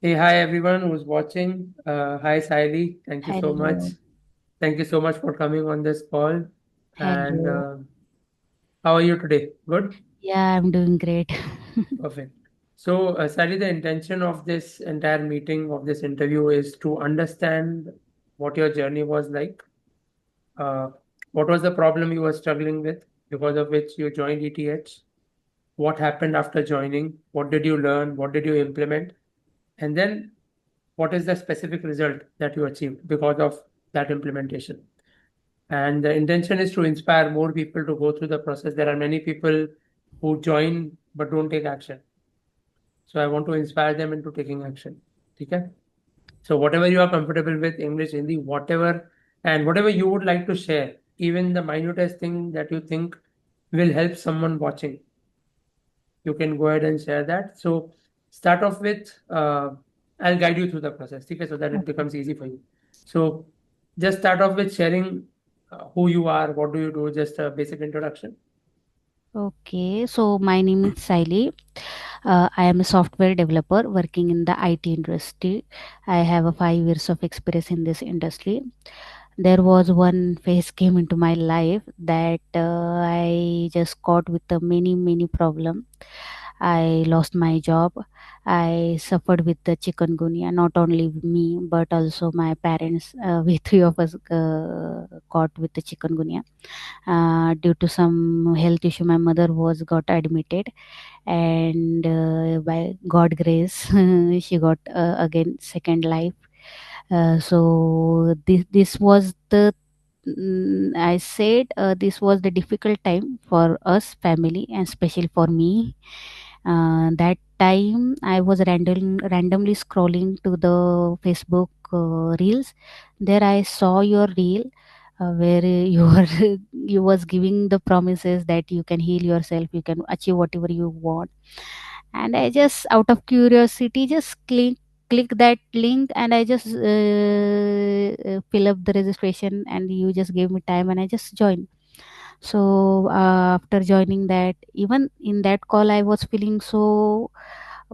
Hey, hi everyone who's watching. Hi, Saili. Thank you so much. Hello, Thank you so much for coming on this call. And hello. how are you today? Good? Yeah, I'm doing great. Perfect. So, Saili, the intention of this entire meeting, of this interview, is to understand what your journey was like. Uh, what was the problem you were struggling with, because of which you joined ETH? What happened after joining? What did you learn? What did you implement? And then what is the specific result that you achieved because of that implementation? And the intention is to inspire more people to go through the process. There are many people who join but don't take action. So I want to inspire them into taking action. Okay? So whatever you are comfortable with, English, Hindi, whatever, and whatever you would like to share, even the minutest thing that you think will help someone watching, you can go ahead and share that. So start off with, I'll guide you through the process, okay, so that it Okay. becomes easy for you. So just start off with sharing who you are, what do you do, just a basic introduction. Okay, so my name is Saili. I am a software developer working in the IT industry. I have a 5 years of experience in this industry. There was one phase came into my life that I just caught with the many problem. I lost my job. I suffered with the chikungunya. Not only me, but also my parents. We three of us caught with the chikungunya. Due to some health issue, my mother was got admitted, and by God grace, she got again second life. So this was the I said this was the difficult time for us family and especially for me. That time I was randomly scrolling to the Facebook reels. There I saw your reel where you were you was giving the promises that you can heal yourself, you can achieve whatever you want. And I just out of curiosity just click that link, and I just fill up the registration, and you just gave me time and I just joined. So after joining that, even in that call I was feeling so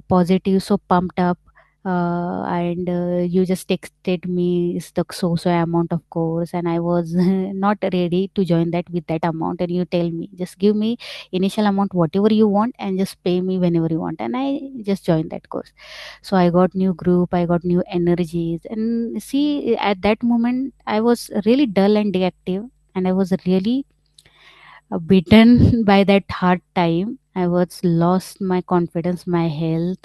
positive, so pumped up. And you just texted me is the so amount of course, and I was not ready to join that with that amount, and you tell me just give me initial amount whatever you want and just pay me whenever you want, and I just joined that course. So I got new group, I got new energies, and see at that moment I was really dull and deactive, and I was really beaten by that hard time. I was lost my confidence, my health,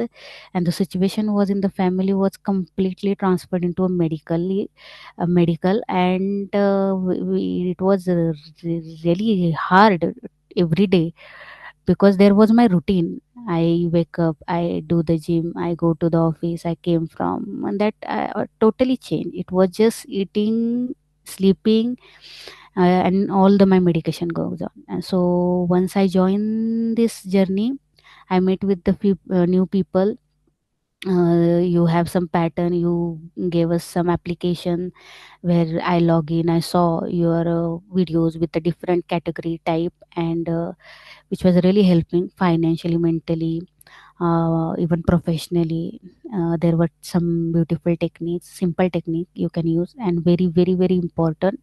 and the situation was in the family was completely transferred into a medical, and it was really hard every day because there was my routine. I wake up, I do the gym, I go to the office I came from, and that totally changed. It was just eating, sleeping, and all the my medication goes on. And so once I joined this journey, I met with the few new people. You have some pattern, you gave us some application where I log in, I saw your videos with the different category type, and which was really helping financially, mentally, even professionally. There were some beautiful techniques, simple technique you can use, and very important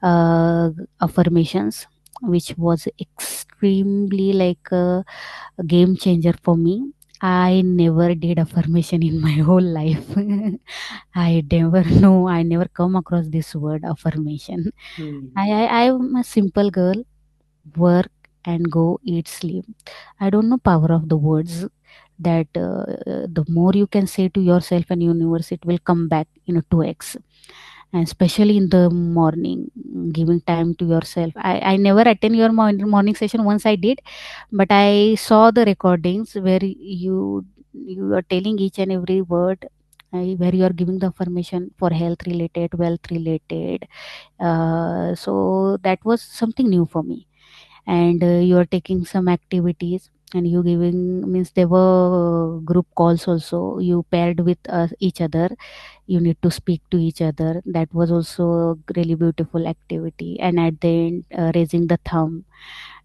uh, affirmations, which was extremely like a game changer for me. I never did affirmation in my whole life. I never know, I never come across this word affirmation. Hmm. I'm a simple girl, work and go eat, sleep. I don't know power of the words that the more you can say to yourself and universe, it will come back in a 2x. And especially in the morning, giving time to yourself. I never attend your morning session. Once I did, but I saw the recordings where you are telling each and every word, where you are giving the affirmation for health related, wealth related. So that was something new for me. And you are taking some activities, and you giving means there were group calls also, you paired with each other, you need to speak to each other. That was also a really beautiful activity. And at the end, raising the thumb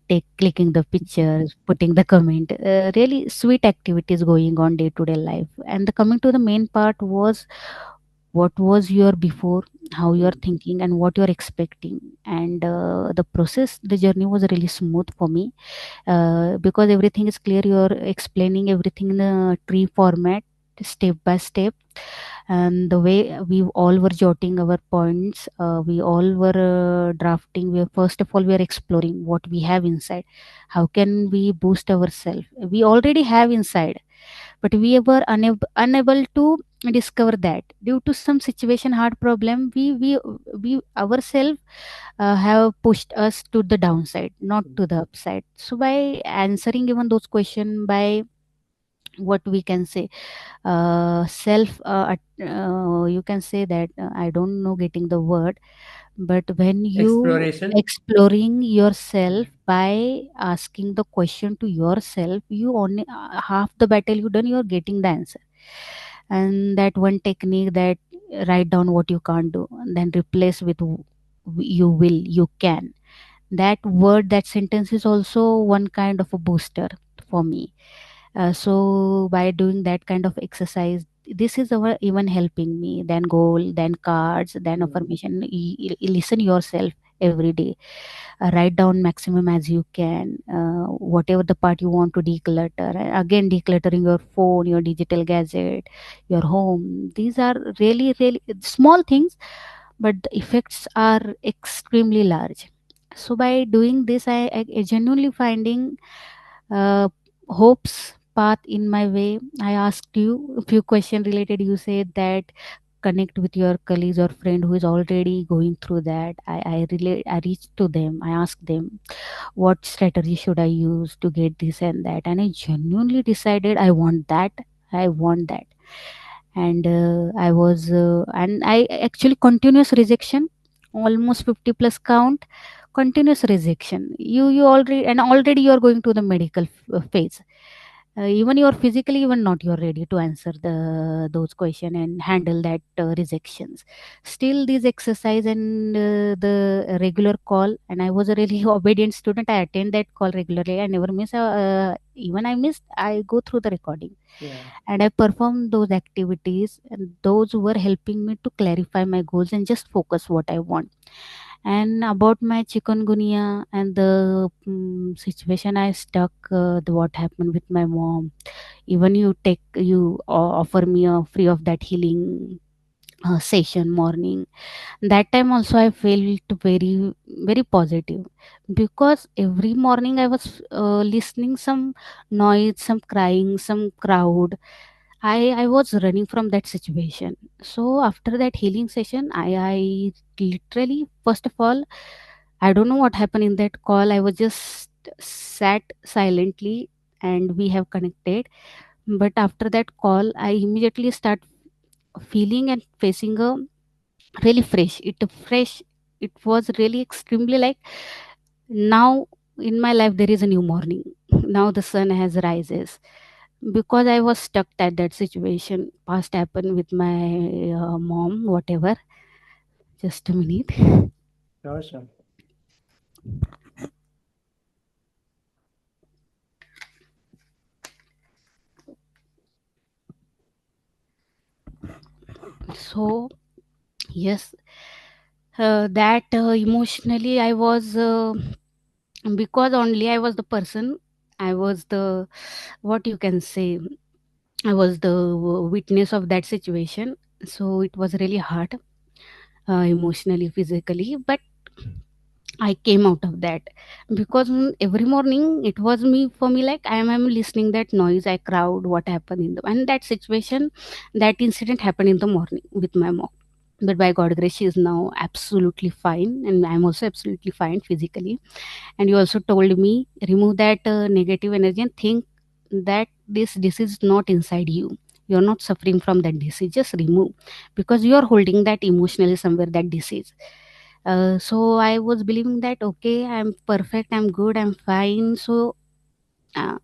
take clicking the pictures, putting the comment, really sweet activities going on day to day life. And the coming to the main part was, what was your before, how you're thinking, and what you're expecting. And the process, the journey was really smooth for me, because everything is clear. You're explaining everything in a tree format, step by step. And the way we all were jotting our points, we all were drafting. We first of all, we are exploring what we have inside. How can we boost ourselves? We already have inside, but we were unable to discover that due to some situation, hard problem. We ourselves have pushed us to the downside, not to the upside. So by answering even those questions, by what we can say, self you can say that, I don't know getting the word, but when you Exploration. exploring yourself by asking the question to yourself, you only half the battle you done, you're getting the answer. And that one technique, that write down what you can't do and then replace with you will, you can. That word, that sentence is also one kind of a booster for me. So by doing that kind of exercise, this is our even helping me, then goal, then cards, then affirmation. Listen yourself every day. Write down maximum as you can, whatever the part you want to declutter. Again, decluttering your phone, your digital gadget, your home. These are really really small things, but the effects are extremely large. So by doing this, I genuinely finding uh, hopes path in my way. I asked you a few questions related. You said that connect with your colleagues or friend who is already going through that. I reached to them. I asked them what strategy should I use to get this and that, and I genuinely decided I want that. I want that. And I actually continuous rejection, almost 50 plus count, continuous rejection. You already, and already you are going to the medical phase. Even you are physically even not, you're ready to answer those question and handle that rejections. Still these exercise and the regular call, and I was a really obedient student. I attend that call regularly. I never miss even I missed, I go through the recording. Yeah. And I performed those activities, and those were helping me to clarify my goals and just focus what I want. And about my chikungunya and the situation I stuck, what happened with my mom. Even you offer me a free of that healing session morning. That time also I felt very very positive, because every morning I was listening some noise, some crying, some crowd. I was running from that situation. So after that healing session, I literally, first of all, I don't know what happened in that call. I was just sat silently and we have connected. But after that call, I immediately start feeling and facing a really fresh. It was really extremely like, now in my life there is a new morning. Now the sun has rises, because I was stuck at that situation. Past happened with my mom, whatever. Just a minute. Sure, sure. So yes, that emotionally I was, because only I was the person. I was the, what you can say, I was the witness of that situation. So it was really hard, emotionally, physically, but I came out of that. Because every morning it was me, for me, like I'm listening that noise, I crowd, what happened in the, and that situation, that incident happened in the morning with my mom. But by God grace, she is now absolutely fine, and I'm also absolutely fine physically. And you also told me, remove that negative energy and think that this disease is not inside you. You're not suffering from that disease. Just remove, because you are holding that emotionally somewhere, that disease. So I was believing that okay, I'm perfect, I'm good, I'm fine. So uh,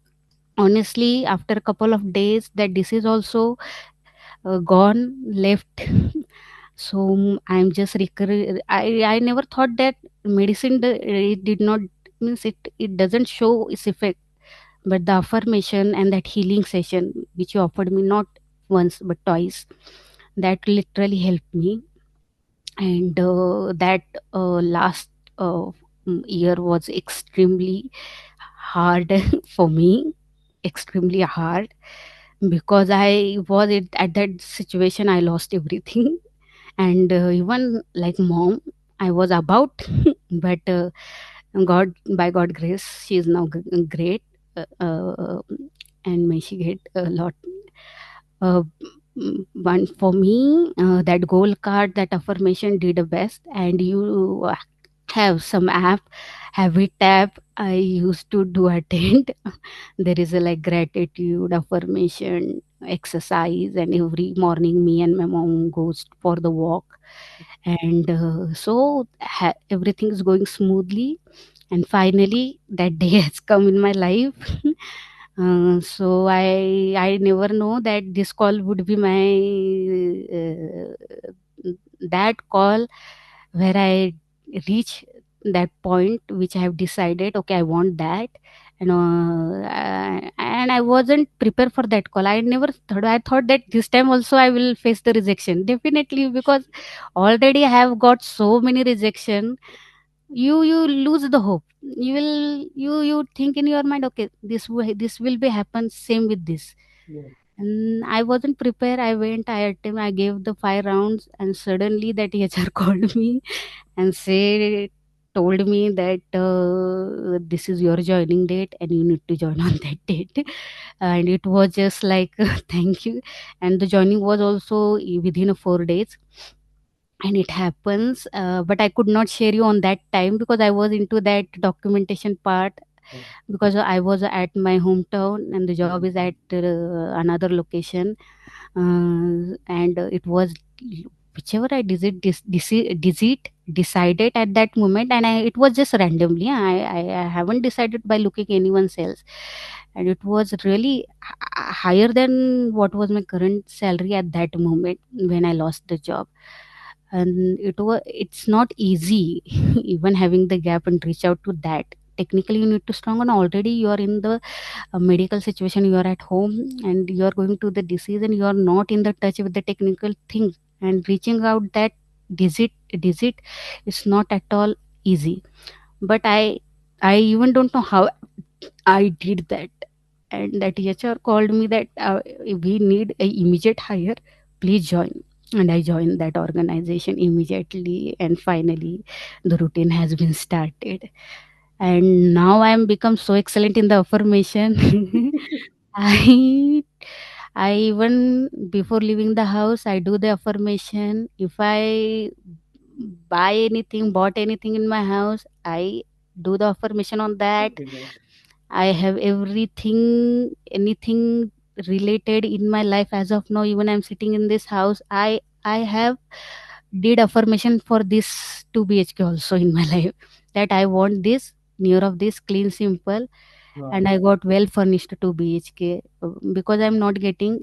honestly, after a couple of days, that disease also gone, left. So I'm just I never thought that medicine it did not means it doesn't show its effect, but the affirmation and that healing session which you offered me, not once but twice, that literally helped me. And that last year was extremely hard for me, extremely hard, because I was at that situation. I lost everything, and even like mom, I was about, but God, by God grace, she is now great, and may she get a lot. Uh, One for me, that goal card, that affirmation did the best. And you have some app, habit app I used to do attend. There is a like gratitude affirmation exercise, and every morning me and my mom goes for the walk. And so everything is going smoothly, and finally that day has come in my life. So I never know that this call would be my that call where I reach that point which I have decided, okay, I want that. And I wasn't prepared for that call. I never thought, I thought that this time also I will face the rejection definitely, because already I have got so many rejection. You lose the hope. You will, you think in your mind, okay, this will be happen same with this. Yeah. And I wasn't prepared. I went, I gave the 5 rounds, and suddenly that HR called me and told me that this is your joining date and you need to join on that date. And it was just like thank you. And the joining was also within 4 days. And it happens, but I could not share you on that time because I was into that documentation part, Yeah. because I was at my hometown and the job is at another location. And it was whichever I decided at that moment. And it was just randomly. I haven't decided by looking anyone else. And it was really higher than what was my current salary at that moment when I lost the job. And it's not easy even having the gap and reach out to that. Technically you need to strong, and already you are in the medical situation, you are at home and you are going to the disease, and you are not in the touch with the technical things, and reaching out that digit is not at all easy. But I even don't know how I did that. And that HR called me that we need a immediate hire, please join. And I joined that organization immediately, and finally the routine has been started. And now I am become so excellent in the affirmation. I I even before leaving the house I do the affirmation. If I bought anything in my house, I do the affirmation on that. Okay, guys. I have everything, anything related in my life as of now. Even I'm sitting in this house, I have did affirmation for this 2 BHK also in my life, that I want this near of this clean simple. Wow. And I got well furnished 2 BHK, because I'm not getting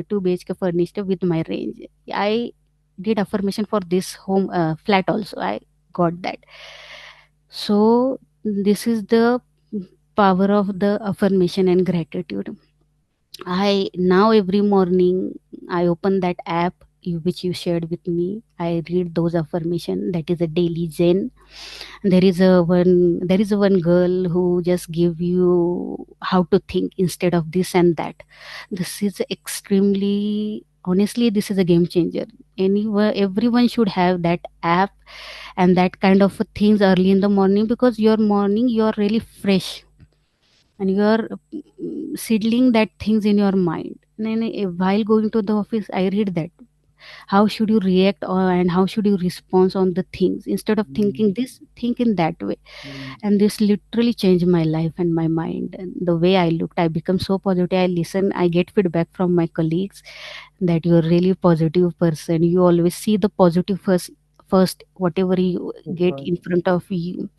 2 BHK furnished with my range. I did affirmation for this home flat also. I got that. So this is the power of the affirmation and gratitude. I now every morning I open that app which you shared with me. I read those affirmation. That is a daily zen. There is a one girl who just give you how to think instead of this and that. This is extremely, honestly, this is a game changer. Anyone, everyone should have that app and that kind of things early in the morning, because your morning you are really fresh, and you are seedling that things in your mind. And then, while going to the office I read that how should you react, and how should you respond on the things, instead of thinking this, think in that way. Mm. And this literally changed my life and my mind, and the way I looked, I become so positive. I listen, I get feedback from my colleagues that you're really positive person, you always see the positive first whatever you get Super. in front of you.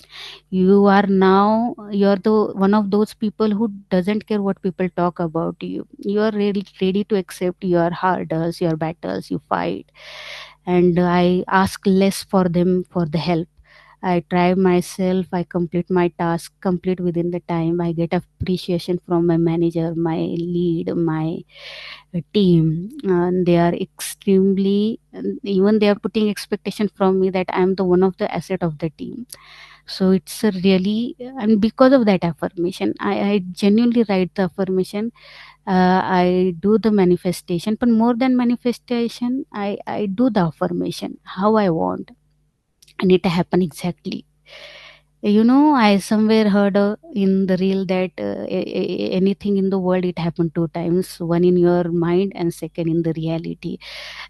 You are now, you're the one of those people who doesn't care what people talk about you. You are really ready to accept your hurdles, your battles, you fight. And I ask less for them for the help. I try myself, I complete my task, complete within the time. I get appreciation from my manager, my lead, my team. And they are extremely, even they are putting expectation from me that I am the one of the asset of the team. So it's a really, and because of that affirmation, I genuinely write the affirmation. I do the manifestation, but more than manifestation, I do the affirmation how I want, and it happen exactly. I somewhere heard in the reel that anything in the world it happened two times, one in your mind and second in the reality.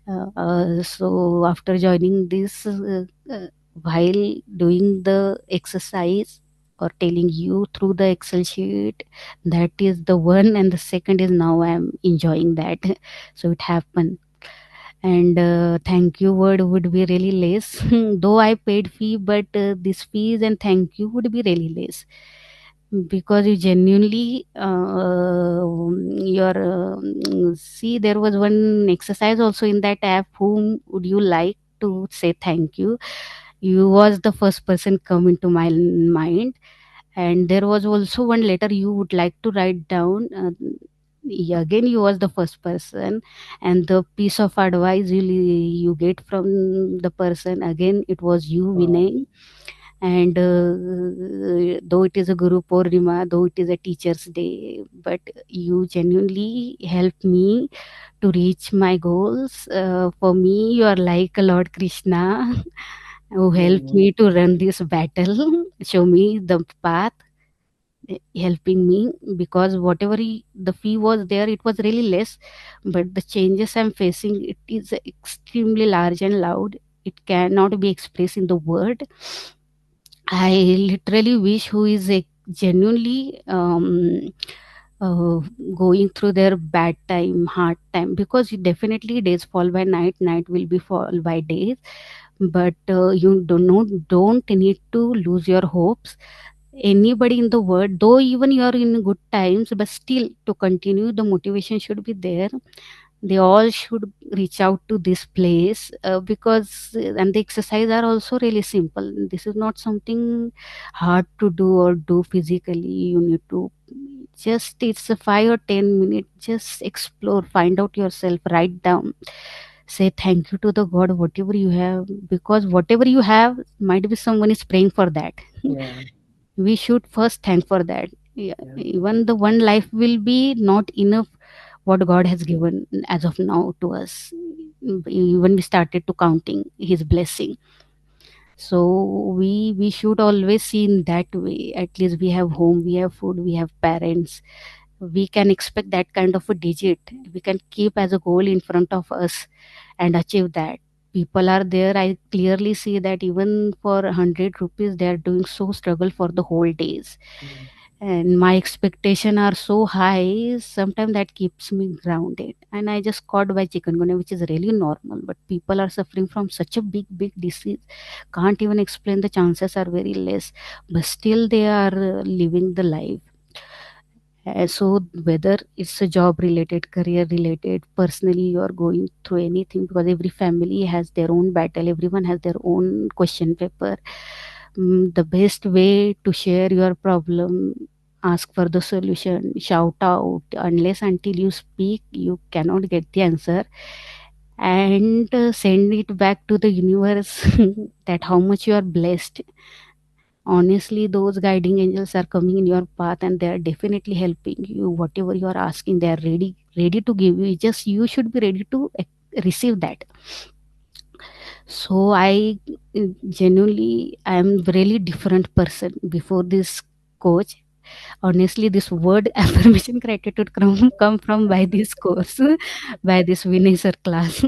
So after joining this, while doing the exercise or telling you through the Excel sheet, that is the one, and the second is now I am enjoying that. So it happened. And thank you word would be really less. Though I paid fee, but this fees and thank you would be really less, because you genuinely your see, there was one exercise also in that app, whom would you like to say thank you. You was the first person come into my mind, and there was also one letter you would like to write down. Yeah, again you was the first person, and the piece of advice you get from the person, again it was you, Wow. Vinay. And though it is a Guru Purnima, though it is a teacher's day, but you genuinely helped me to reach my goals. For me, you are like a Lord Krishna who helped Mhm. me to run this battle, show me the path, helping me, because whatever the fee was there, it was really less, but the changes I'm facing, it is extremely large and loud. It cannot be expressed in the word. I literally wish who is genuinely uh, going through their bad time, hard time, because definitely days fall by night, night will be fall by days. But you don't need to lose your hopes. Anybody in the world, though even you are in good times, but still to continue, the motivation should be there. They all should reach out to this place, because and the exercise are also really simple. This is not something hard to do or do physically. You need to just, it's a 5 or 10 minute, just explore, find out yourself, write down, say thank you to the god whatever you have, because whatever you have might be someone is praying for that. Yeah. We should first thank for that. Yeah, Yeah. even the one life will be not enough, what God has given as of now to us. Even we started to counting his blessing. So we should always see in that way. At least we have home, we have food, we have parents. We can expect that kind of a digit. We can keep as a goal in front of us and achieve that. People are there. I clearly see that even for 100 rupees, they are doing so struggle for the whole days, Mm. and my expectation are so high, sometimes that keeps me grounded. And I just caught by chikungunya, which is really normal, but people are suffering from such a big disease, can't even explain, the chances are very less, but still they are living the life. So whether it's a job related, career related, personally you are going through anything, because every family has their own battle, everyone has their own question paper. The best way to share your problem, ask for the solution, shout out. Unless until you speak, you cannot get the answer. And send it back to the universe that how much you are blessed. Honestly, those guiding angels are coming in your path, and they are definitely helping you. Whatever you are asking, they are ready to give you. Just you should be ready to receive that. So genuinely, I am really different person before this coach. Honestly, this word affirmation gratitude come from by this course, by this Vinay sir class.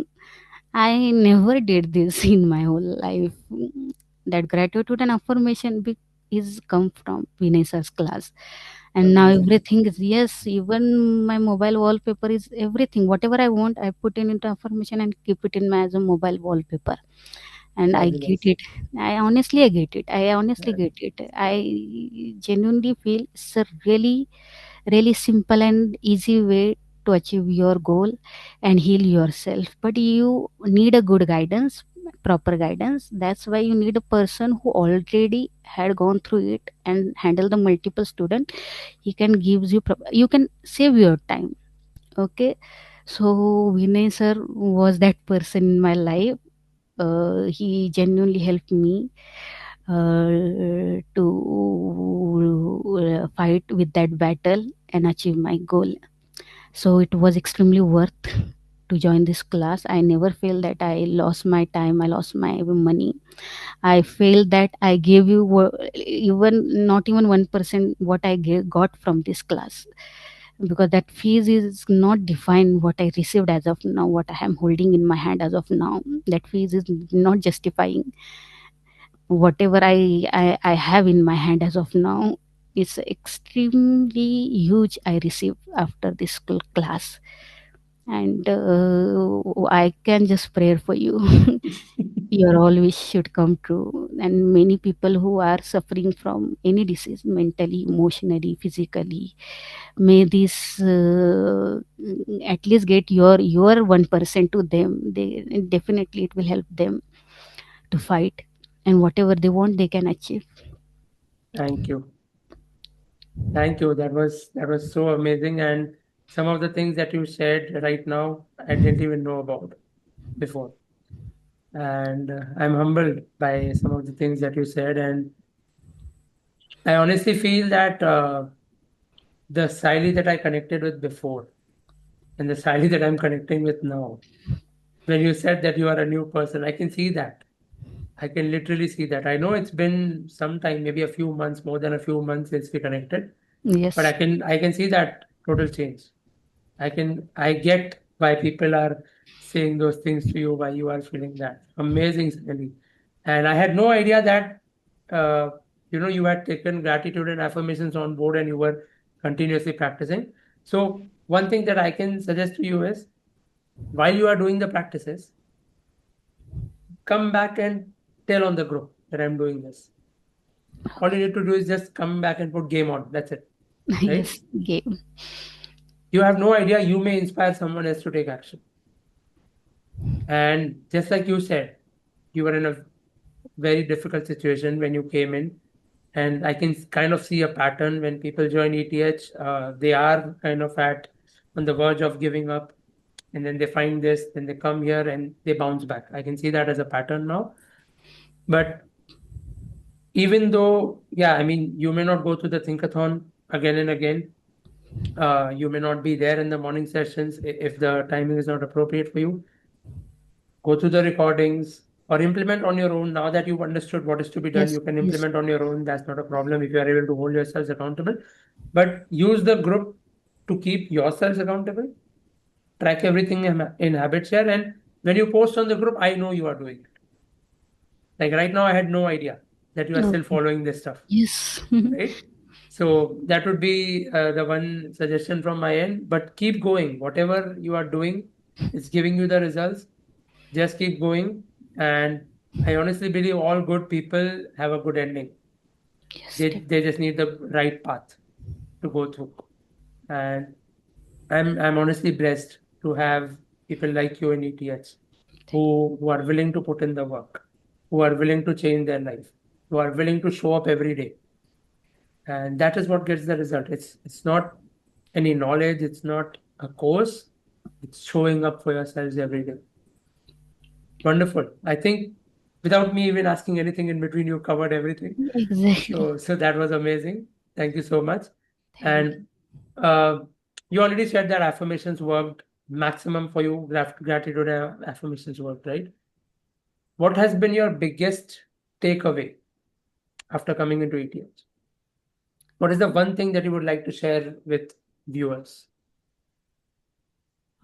I never did this in my whole life. That gratitude and affirmation is come from Vinay sir's class. And now Amazing. everything is, yes, even my mobile wallpaper is everything. Whatever I want, I put in into affirmation and keep it in my as a mobile wallpaper. And I get Fabulous. it. I get it. I honestly Yeah. get it. I genuinely feel it's a really simple and easy way to achieve your goal and heal yourself. But you need a good guidance. proper guidance. That's why you need a person who already had gone through it and handle the multiple student. He can gives you you can save your time. Okay, so Vinay sir was that person in my life. He genuinely helped me to fight with that battle and achieve my goal. So it was extremely worth to join this class. I never felt that I lost my time, I lost my money. I feel that I gave you even not even 1% what I got from this class, because that fees is not defined what I received as of now, what I am holding in my hand as of now. That fees is not justifying whatever I have in my hand as of now. It's extremely huge I received after this class, and I can just pray for you. Your all wish should come true, and many people who are suffering from any disease, mentally, emotionally, physically, may this at least get your 1% to them. They definitely it will help them to fight, and whatever they want they can achieve. Thank you. Thank you. That was so amazing. And some of the things that you shared right now, I didn't even know about before. And I'm humbled by some of the things that you said. And I honestly feel that the Siley that I connected with before and the Siley that I'm connecting with now, when you said that you are a new person, I can see that. I can literally see that. I know it's been some time, maybe a few months, more than a few months since we connected, but I Yes. can I can see that total change. I get why people are saying those things to you, why you are feeling that. Amazing, Sandy. And I had no idea that you had taken gratitude and affirmations on board and you were continuously practicing. So one thing that I can suggest to you is while you are doing the practices, come back and tell on the group that I'm doing this. All you need to do is just come back and put game on. That's it. Right? Yes, game. You have no idea, you may inspire someone else to take action. And just like you said, you were in a very difficult situation when you came in. And I can kind of see a pattern when people join ETH, they are kind of on the verge of giving up. And then they find this, then they come here and they bounce back. I can see that as a pattern now. But even though, yeah, I mean, you may not go to the Thinkathon again and again. You may not be there in the morning sessions if the timing is not appropriate for you. Go through the recordings or implement on your own. Now that you've understood what is to be done, Yes, you can yes. implement on your own. That's not a problem if you are able to hold yourselves accountable. But use the group to keep yourselves accountable. Track everything in Habitshare. And when you post on the group, I know you are doing it. Like right now, I had no idea that you are still Okay. following this stuff, Yes. right? So that would be the one suggestion from my end. But keep going. Whatever you are doing, it's giving you the results. Just keep going. And I honestly believe all good people have a good ending. Yes. They just need the right path to go through. And I'm honestly blessed to have people like you in ETH who are willing to put in the work, who are willing to change their life, who are willing to show up every day. And that is what gets the result. It's not any knowledge, it's not a course, it's showing up for yourselves every day. Wonderful. I think without me even asking anything in between, you covered everything. Exactly. So that was amazing. Thank you so much. Thank you. And uh, you already said that affirmations worked maximum for you. Gratitude affirmations worked, right? What has been your biggest takeaway after coming into ETH? What is the one thing that you would like to share with viewers?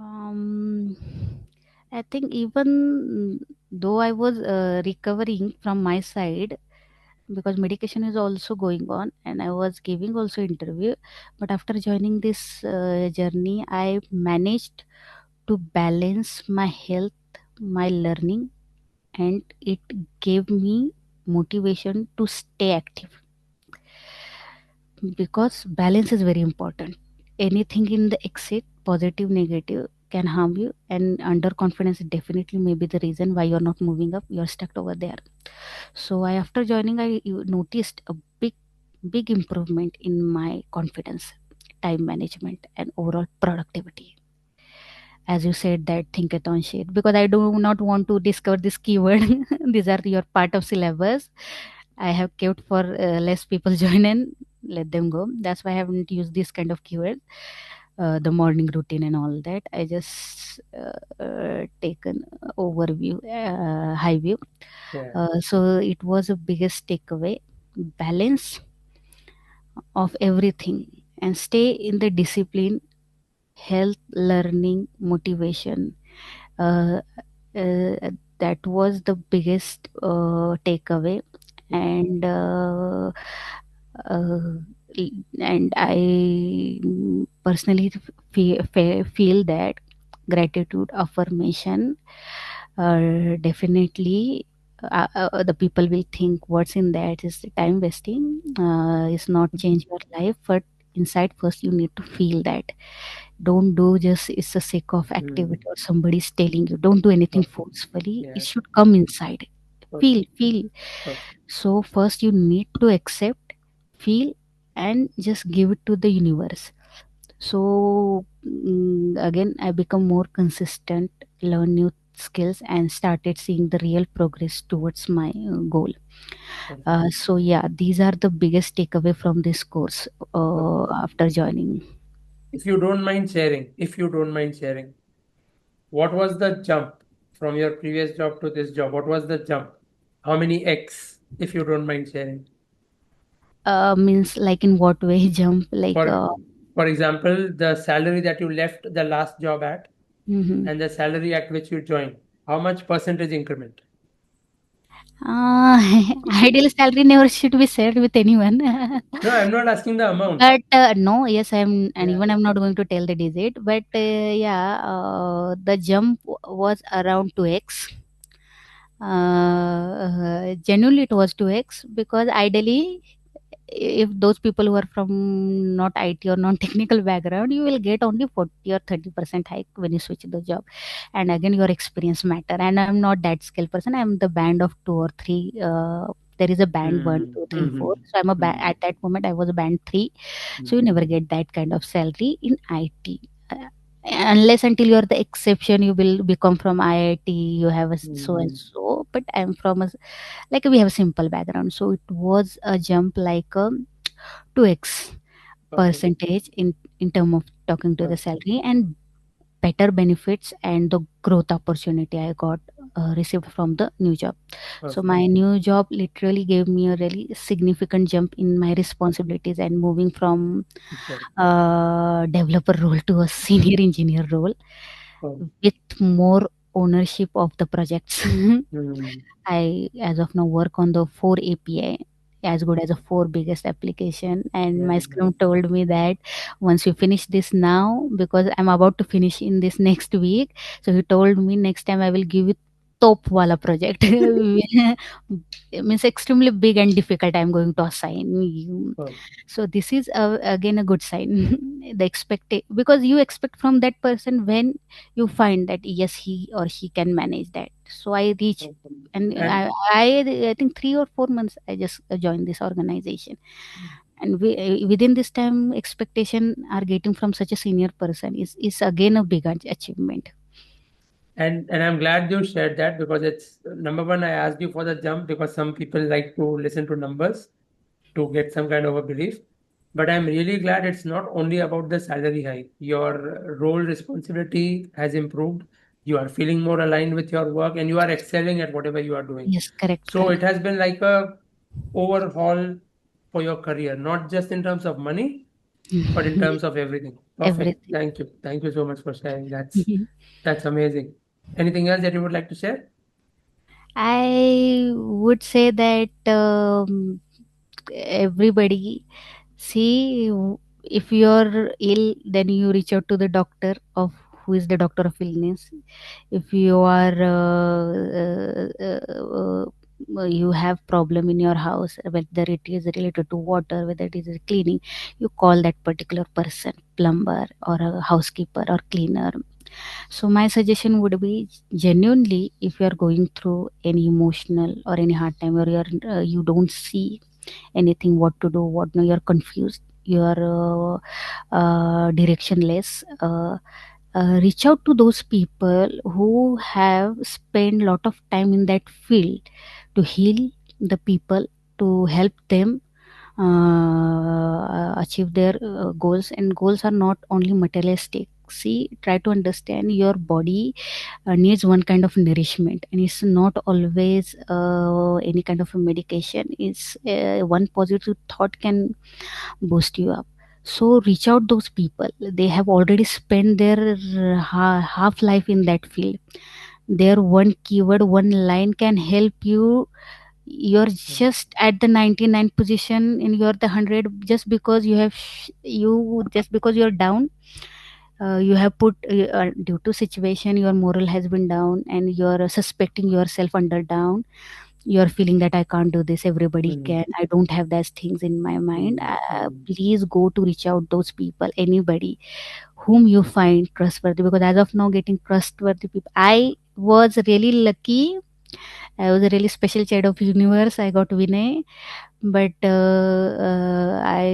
Um, I think even though I was recovering from my side, because medication is also going on and I was giving also interview, but after joining this journey, I managed to balance my health, my learning, and it gave me motivation to stay active, because balance is very important. Anything in the exit, positive, negative, can harm you, and underconfidence definitely may be the reason why you're not moving up, you're stuck over there. So I, after joining, I noticed a big improvement in my confidence, time management, and overall productivity. As you said, that thinkathon sheet, because I do not want to discover this keyword. These are your part of syllabus. I have kept for less people join and let them go. That's why I haven't used this kind of keyword, the morning routine and all that. I just taken overview, high view. Yeah. So it was a biggest takeaway: balance of everything and stay in the discipline, health, learning, motivation. Uh, that was the biggest takeaway. And uh, and I personally feel that gratitude affirmation, definitely, the people will think what's in that is time wasting, is not change your life, but inside first you need to feel that. Don't do just it's a sake of activity Mm. or somebody's telling you. Don't do anything Okay. forcefully. It Yeah. should come inside. Okay. Feel. Okay. So first you need to accept, feel, and just give it to the universe. So again, I become more consistent, learn new skills, and started seeing the real progress towards my goal. Okay. So yeah, these are the biggest takeaway from this course Okay. after joining. If you don't mind sharing, what was the jump from your previous job to this job? What was the jump? How many X, if you don't mind sharing? Means like in what way? Jump like For for example, the salary that you left the last job at mhm. and the salary at which you joined, how much percentage increment? uh, Ideal salary never should be shared with anyone. No, I'm not asking the amount. But no, yes, I'm, and Yeah. even I'm not going to tell the digit. But yeah, the jump was around 2x. Genuinely, it was 2x, because ideally, if those people who are from not IT or non-technical background, you will get only 40 or 30% hike when you switch the job. And again, your experience matter. And I'm not that skill person. I'm the band of two or three. There is a band one, Mm, two, three, mm, four. So I'm a mm, at that moment I was a band three. So you mm, never get that kind of salary in IT. Unless until you're the exception, you will become from IIT, you have a so and mm. so. But I'm from a, like, we have a simple background, so it was a jump like 2x Okay. percentage in term of talking to the Okay. salary, and better benefits and the growth opportunity I got received from the new job. So Okay. my new job literally gave me a really significant jump in my responsibilities, and moving from Okay. developer role to a senior engineer role Oh. with more ownership of the projects. Mm, I, as of now, work on the 4 API, as good as the 4 biggest application. And yeah. my Scrum told me that once you finish this now, because I'm about to finish in this next week, so he told me next time I will give you top wala project. It means extremely big and difficult I'm going to assign you. Oh. So this is again a good sign. The expect, because you expect from that person when you find that yes, he or she can manage that. So I reach, Okay. and And I think 3 or 4 months I just joined this organization, and within this time expectation are getting from such a senior person is again a big achievement. and I'm glad you shared that because it's number one. I asked you for the jump because some people like to listen to numbers to get some kind of a belief. But I'm really glad it's not only about the salary hike. Your role responsibility has improved. You are feeling more aligned with your work and you are excelling at whatever you are doing. Yes, correct, So it correct. has been like a overhaul for your career, not just in terms of money, but in terms of everything. Perfect. Everything. Thank you. Thank you so much for sharing. That's amazing. Anything else that you would like to share? I would say that everybody, see, if you're ill, then you reach out to the doctor of who is the doctor of illness. If you are you have problem in your house, whether it is related to water, whether it is cleaning, you call that particular person, plumber or a housekeeper or cleaner. So my suggestion would be, genuinely, if you are going through any emotional or any hard time, or you don't see anything what to do, what no, you're confused, you're directionless. Reach out to those people who have spent lot of time in that field to heal the people, to help them achieve their goals. And goals are not only materialistic. See, try to understand your body needs one kind of nourishment, and it's not always any kind of a medication. It's one positive thought can boost you up. So reach out those people, they have already spent their half life in that field. Their one keyword, one line can help you. You're Mm. just at the 99 position and you're the 100, just because you have you just because you're down. You have put due to situation your moral has been down, and you're suspecting yourself under down. You're feeling that I can't do this, everybody Mm. can, I don't have those things in my mind. Mm. Mm. Please go to reach out those people, anybody whom you find trustworthy, because as of now, getting trustworthy people, I was really lucky. I was a really special child of universe. I got Vinay, but I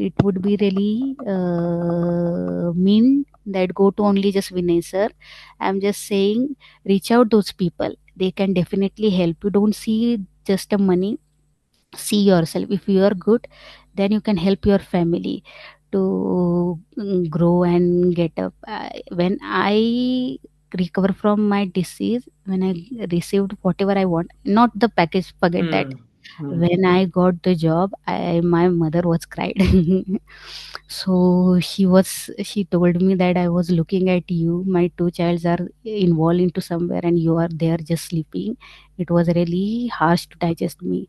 it would be really mean that go to only just Vinay sir. I'm just saying, reach out those people. They can definitely help you. Don't see just the money. See yourself. If you are good, then you can help your family to grow and get up. When I recover from my disease, when I received whatever I want, not the package, forget that. Mm. Mm. When I got the job, my mother was cried. So she told me that I was looking at you. My two childs are involved into somewhere, and you are there just sleeping. It was really harsh to digest me.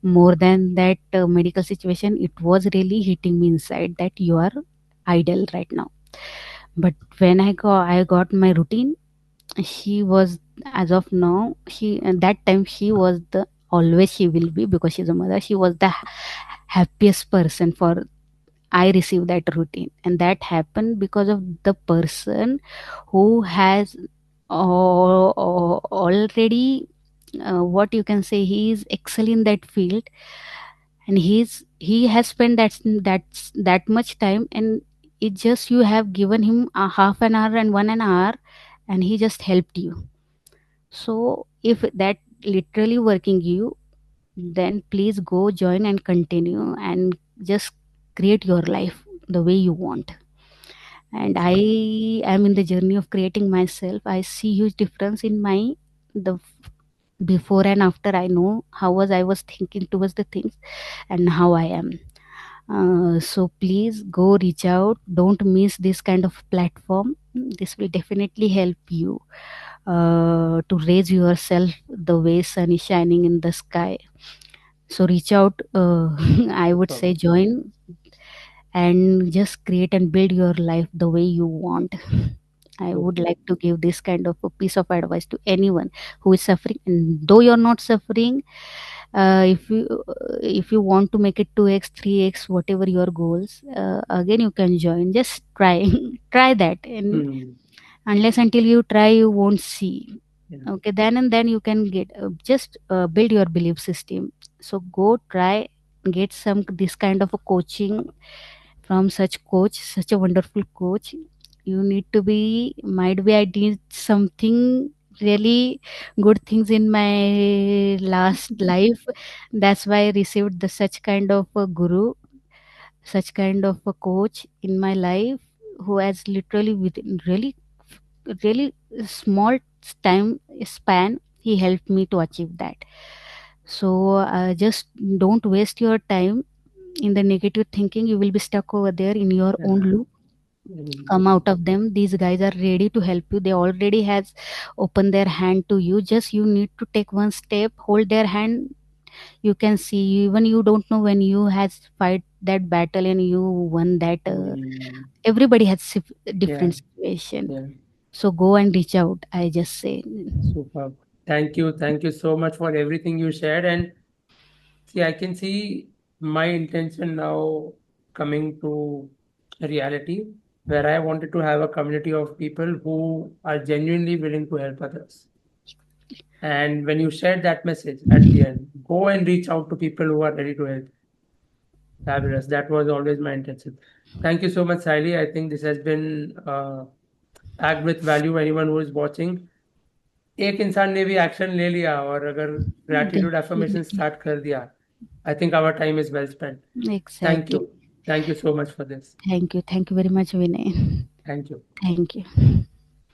More than that medical situation, it was really hitting me inside that you are idle right now. But when I got my routine, she was, as of now, she at that time she was the, always she will be, because she's a mother, she was the happiest person for I received that routine. And that happened because of the person who has already, what you can say, he is excel in that field, and he has spent that much time, and it just you have given him a half an hour and 1 hour, and he just helped you. So if that literally working you, then please go join and continue, and just create your life the way you want. And Yes. I am in the journey of creating myself. I see huge difference in my the before and after. I know how I was thinking towards the things, and how I am. So please go reach out. Don't miss this kind of platform. This will definitely help you to raise yourself the way sun is shining in the sky. So reach out. I would Super. say join, and just create and build your life the way you want. I would Super. like to give this kind of a piece of advice to anyone who is suffering. And though you're not suffering, if you want to make it 2x 3x whatever your goals, again you can join. Just try. Try that. And Mm. unless until you try, you won't see. Yeah. Okay, then and then you can get, just build your belief system. So go try, get some this kind of a coaching from such coach, such a wonderful coach. You need to be, might be I did something really good things in my last life. That's why I received the such kind of a guru, such kind of a coach in my life, who has literally within really small time span, he helped me to achieve that. So just don't waste your time in the negative thinking. You will be stuck over there in your own Yeah. loop. Mm. Come out of them. These guys are ready to help you. They already has opened their hand to you. Just you need to take one step, hold their hand. You can see, even you don't know when you has fight that battle and you won that. Mm. Everybody has Yeah. different situation. Yeah. So go and reach out, I just say. Super. Thank you. Thank you so much for everything you shared. And see, I can see my intention now coming to reality. where I wanted to have a community of people who are genuinely willing to help others. And when you shared that message at the end, go and reach out to people who are ready to help. Fabulous. That was always my intention. Thank you so much, Siley. I think this has been packed with value. Anyone who is watching, एक इंसान ने भी action ले लिया और अगर gratitude affirmation Definitely. Start कर दिया, I think our time is well spent. Thank Exactly. You. Thank you so much for this. Thank you. Thank you very much, Vinay. Thank you. Thank you.